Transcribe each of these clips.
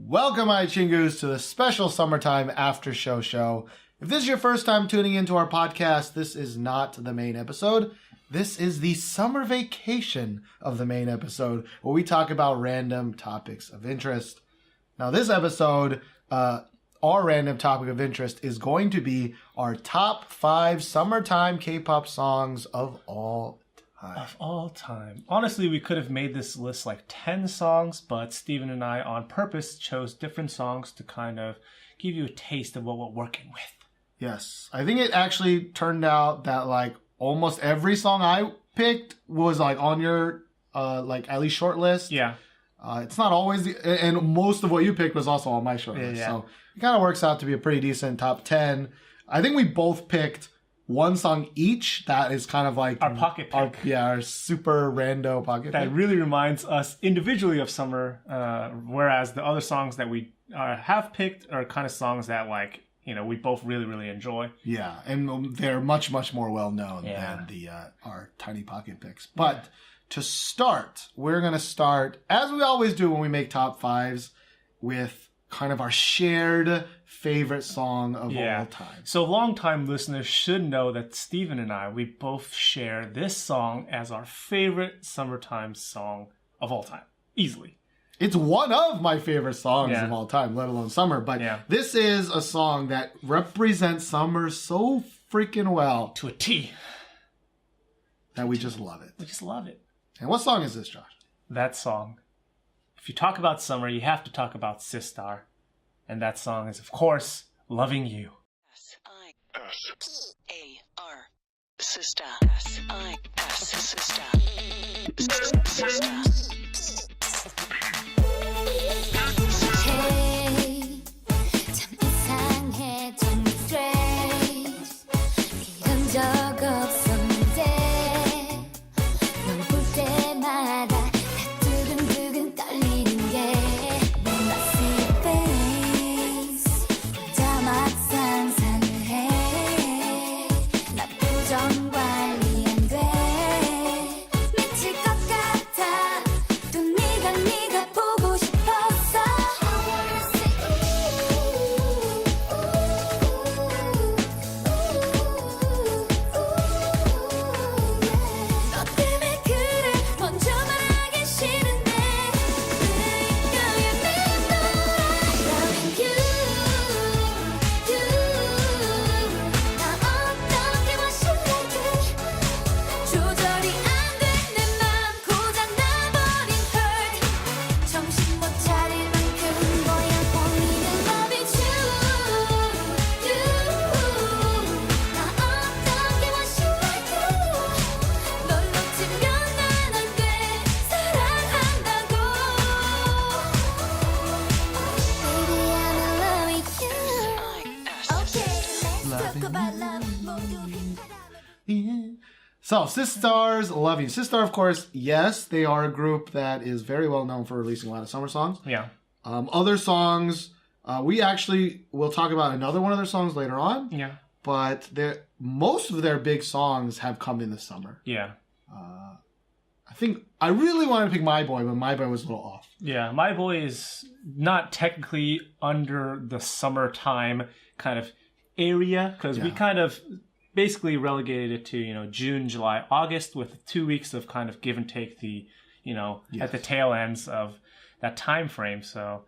Welcome, my chingus, to the special summertime after show. If this is your first time tuning into our podcast, this is not the main episode. This is the summer vacation of the main episode, where we talk about random topics of interest. Now, this episode, our random topic of interest is going to be our top 5 summertime K-pop songs of all time. Of all time. Honestly, we could have made this list like 10 songs, but Steven and I on purpose chose different songs to kind of give you a taste of what we're working with. Yes. I think it actually turned out that like almost every song I picked was like on your like at least short list. Yeah. It's not always, and most of what you picked was also on my short list. Yeah. So it kind of works out to be a pretty decent top 10. I think we both picked one song each that is kind of like our pocket pick. Our super rando pocket that pick. really reminds us individually of summer, whereas the other songs that we have picked are kind of songs that like, you know, we both really, really enjoy. Yeah, and they're much, much more well known than the our tiny pocket picks. But to start, we're going to start, as we always do when we make top 5s, with kind of our shared favorite song of all time. So longtime listeners should know that Steven and I, we both share this song as our favorite summertime song of all time. Easily. It's one of my favorite songs of all time, let alone summer. But this is a song that represents summer so freaking well. To a T. That we just love it. We just love it. And what song is this, Josh? That song. If you talk about summer, you have to talk about Sistar. And that song is, of course, Loving You. S-I-S-T-A-R. Sistar. S-I-S. Sistar. Sistar. So, Sistar's Love You. Sistar, of course, yes, they are a group that is very well known for releasing a lot of summer songs. Yeah. Other songs, we actually will talk about another one of their songs later on. Yeah. But most of their big songs have come in the summer. Yeah. I think I really wanted to pick My Boy, but My Boy was a little off. Yeah, My Boy is not technically under the summertime kind of area, because we kind of basically relegated it to, you know, June, July, August, with 2 weeks of kind of give and take the, you know, at the tail ends of that time frame. So,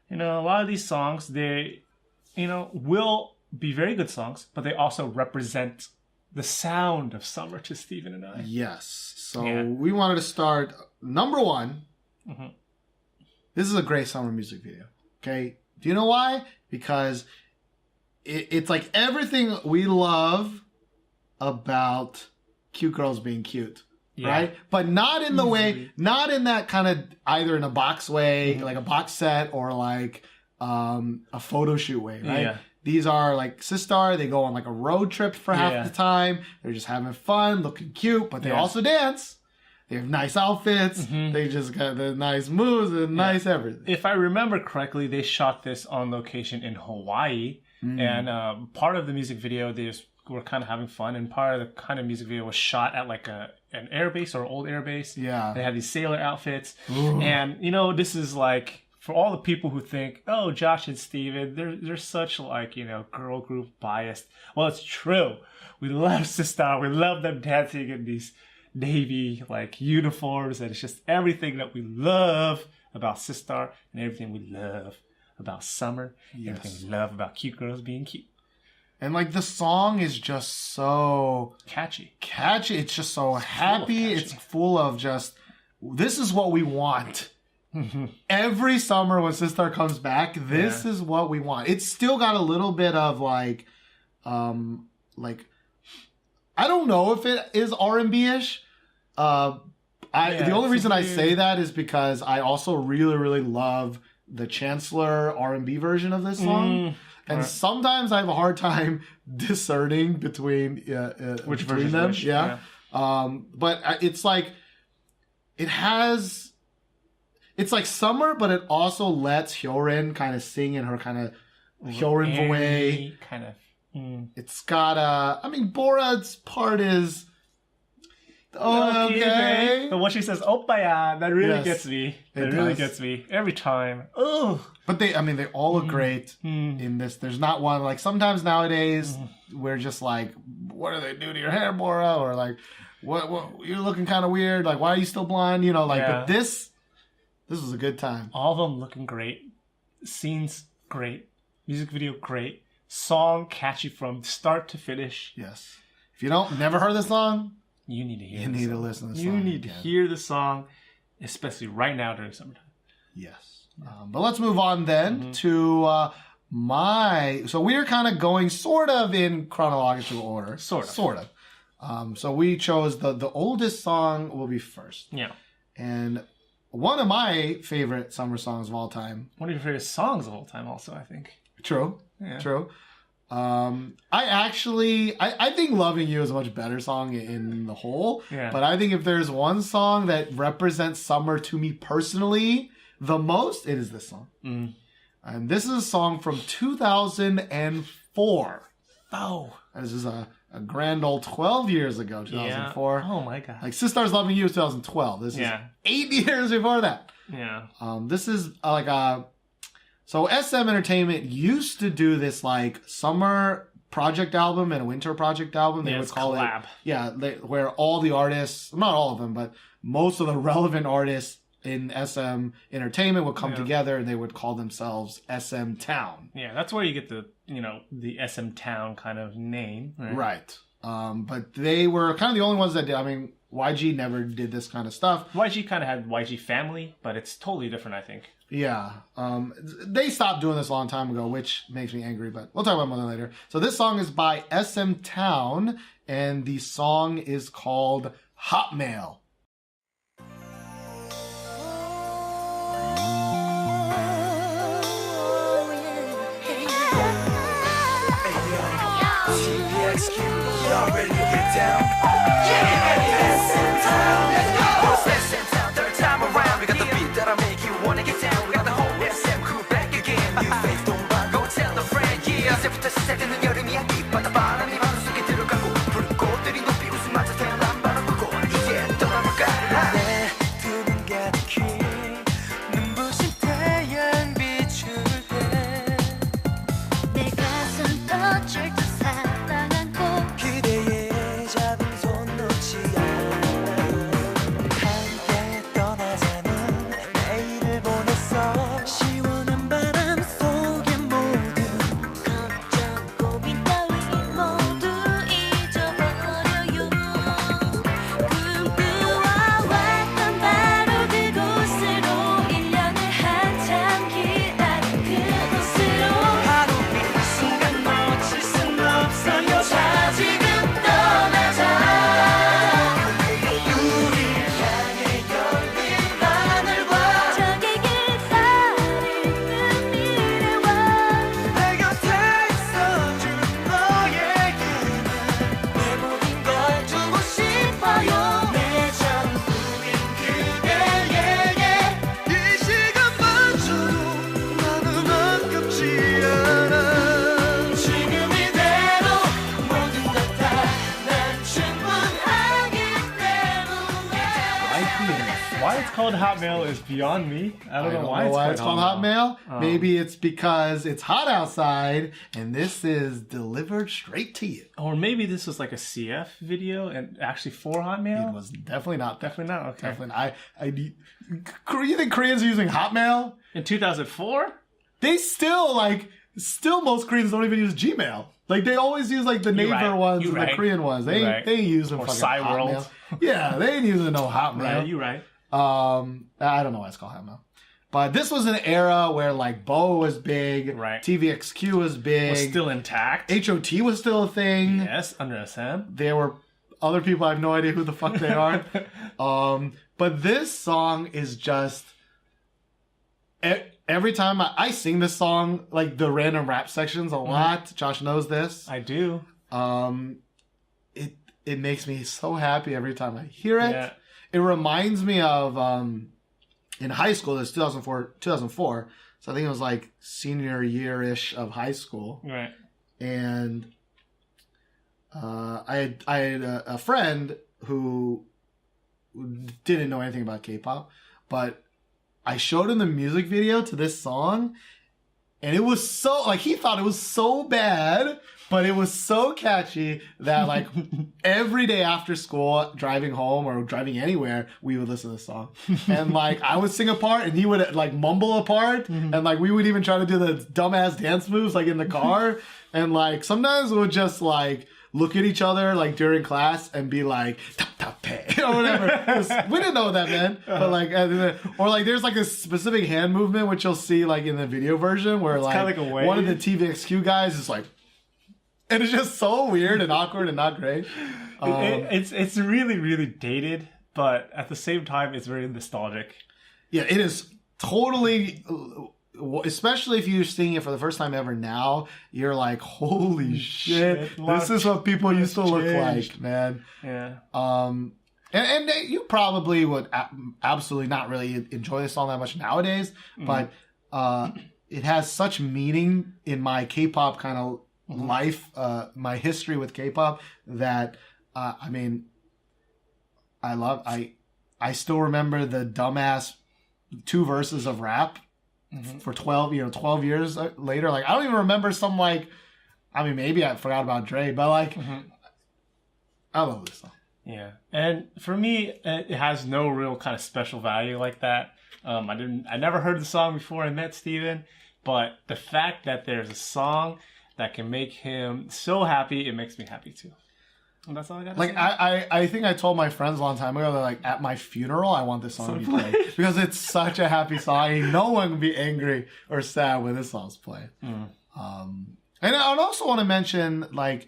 you know, a lot of these songs, they, you know, will be very good songs, but they also represent the sound of summer to Steven and I. Yes. So we wanted to start, number 1. Mm-hmm. This is a great summer music video. Okay? Do you know why? Because it's like everything we love about cute girls being cute, right? But not in the way, not in that kind of either in a box way, like a box set, or like a photo shoot way, right? Yeah. These are like Sistar. They go on like a road trip for half the time. They're just having fun, looking cute, but they also dance. They have nice outfits. They just got the nice moves and nice everything. If I remember correctly, they shot this on location in Hawaii. And part of the music video, they just were kind of having fun, and part of the kind of music video was shot at like an airbase or old airbase. Yeah. They had these sailor outfits. Ooh. And, you know, this is like for all the people who think, oh, Josh and Steven, they're such like, girl group biased. Well, it's true. We love Sistar. We love them dancing in these navy like uniforms, and it's just everything that we love about Sistar and everything we love about summer. Yes. Everything we love about cute girls being cute. And like the song is just so Catchy. It's just so happy. It's full of just, this is what we want. Every summer when Sistar comes back, this is what we want. It's still got a little bit of like I don't know if it is R&B-ish. The only reason I say that is because I also really, really love the Chancellor R&B version of this song. And sometimes I have a hard time discerning between which between version them. which, yeah. But it's like, it's like summer, but it also lets Hyorin kind of sing in her kind of Hyorin way. Kind of. It's got Borat's part is okay. But when she says "Oppaya," that really Yes, gets me. it That really does. gets me every time. Oh, But they all look great in this. There's not one like sometimes nowadays we're just like, what do they do to your hair, Bora? Or like, what you're looking kind of weird. Like, why are you still blind? But this was a good time. all of them looking great. Scenes great. Music video great. Song catchy from start to finish. Yes. If you never heard this song, You need to hear. you the need to song. listen to the You song. need to again. hear the song, especially right now during summertime. Yes. But let's move on then to so we're kind of going sort of in chronological order. Sort of. So we chose the oldest song will be first. Yeah. And one of my favorite summer songs of all time. One of your favorite songs of all time, also, I think. True. Yeah. True. I think Loving You is a much better song in the whole. Yeah. But I think if there's one song that represents summer to me personally the most, it is this song. And this is a song from 2004. Oh. This is a grand old 12 years ago, 2004. Yeah. Oh my god. Like Sistar's Loving You is 2012. This is 8 years before that. Yeah. This is so SM Entertainment used to do this like summer project album and a winter project album. They would call collab. it. Yeah, where all the artists, not all of them, but most of the relevant artists in SM Entertainment would come together and they would call themselves SMtown. Yeah, that's where you get the SMtown kind of name. Right. But they were kind of the only ones that did. I mean, YG never did this kind of stuff. YG kind of had YG Family, but it's totally different, I think. Yeah. They stopped doing this a long time ago, which makes me angry, but we'll talk about that later. So this song is by SMtown, and the song is called Hotmail. Y'all ready to get down? Yeah! SMtown, let's go! SMtown, third time around. We got the beat that'll make you wanna get down. We got the whole SM crew back again. New face, don't run, go tell a friend. Yeah! 이제부터 시작되는 여름이야. 빗바다 바람이 마음속에 들어가고 푸른 꽃들이 높이 웃으면서 태어난 바람 불고 이제 떠나볼까? 내 두 눈 가득히 눈부신 태양 비출 때 내 가슴 터질 듯 사랑 안고 그대의 작은 손 called Hotmail is beyond me. I don't know why it's called Hotmail. Maybe it's because it's hot outside and this is delivered straight to you. Or maybe this was like a CF video and actually for Hotmail. It was definitely not. Definitely not. Okay. Definitely not. You think Koreans are using Hotmail? In 2004? They still most Koreans don't even use Gmail. Like they always use like the Naver ones and the Korean ones. They ain't using fucking Hotmail. Yeah, they ain't using no Hotmail. Right, you're right. I don't know why it's called Hotmail. But this was an era where like Bo was big, right? TVXQ was big, was still intact. HOT was still a thing. Yes, under SM. There were other people I have no idea who the fuck they are. But this song is just every time I sing this song, like the random rap sections a lot. Josh knows this. I do. It makes me so happy every time I hear it. Yeah. It reminds me of in high school. It's 2004. So I think it was like senior year-ish of high school. Right. And I had a friend who didn't know anything about K-pop, but I showed him the music video to this song, and it was so, like, he thought it was so bad, but it was so catchy that, like, every day after school, driving home or driving anywhere, we would listen to this song. And, like, I would sing a part, and he would, like, mumble a part, and, like, we would even try to do the dumbass dance moves, like, in the car. And, like, sometimes we would just, like, look at each other, like, during class and be like, tap, tap, pay, or whatever. We didn't know what that meant. But, like, or, like, there's, like, a specific hand movement, which you'll see, like, in the video version, where, like one of the TVXQ guys is, like, and it's just so weird and awkward and not great. It's really, really dated, but at the same time, it's very nostalgic. Yeah, it is totally... Especially if you're seeing it for the first time ever now, you're like, holy shit, this is what people used to look like, man. Yeah. And you probably would absolutely not really enjoy this song that much nowadays, but it has such meaning in my K-pop kind of life, my history with K-pop, that, I mean, I still remember the dumbass 2 verses of rap. For 12 years later. Like, I don't even remember some, like, I mean, maybe I forgot about Dre, but, like, I love this song. Yeah. And for me, it has no real kind of special value like that. I never heard the song before I met Steven, but the fact that there's a song that can make him so happy, it makes me happy too. And that's all I got to say. Like, I think I told my friends a long time ago that, like, at my funeral, I want this song to be played. Because it's such a happy song. No one can be angry or sad when this song's played. And I would also want to mention, like,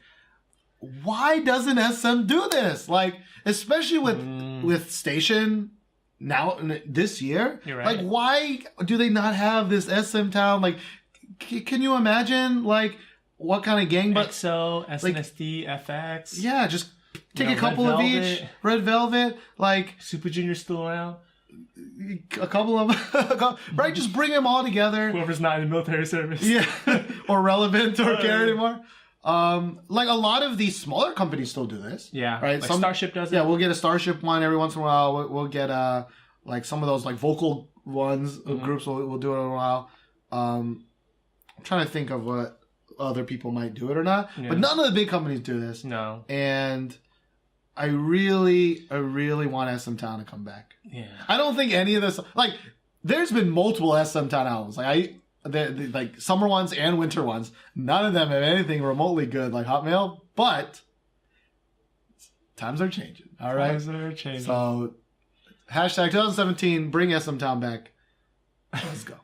why doesn't SM do this? Like, especially with Station now, this year. You're right. Like, why do they not have this SMtown? Like, can you imagine, like, what kind of gang? But EXO, SNSD, FX. Yeah, just take a couple of each. Red Velvet, like Super Junior's still around. A couple of right. Just bring them all together. Whoever's not in military service. Yeah, or relevant or care anymore. Like a lot of these smaller companies still do this. Yeah, right. Like Starship does it. Yeah, we'll get a Starship one every once in a while. We'll get like some of those like vocal ones groups. We'll do it in a while. I'm trying to think of what other people might do it or not, but none of the big companies do this. No. And I really want SMtown to come back. Yeah. I don't think any of this, like, there's been multiple SMtown albums. Like, like summer ones and winter ones. None of them have anything remotely good like Hotmail, but times are changing. All right. Times are changing. So, hashtag 2017, bring SMtown back. Let's go.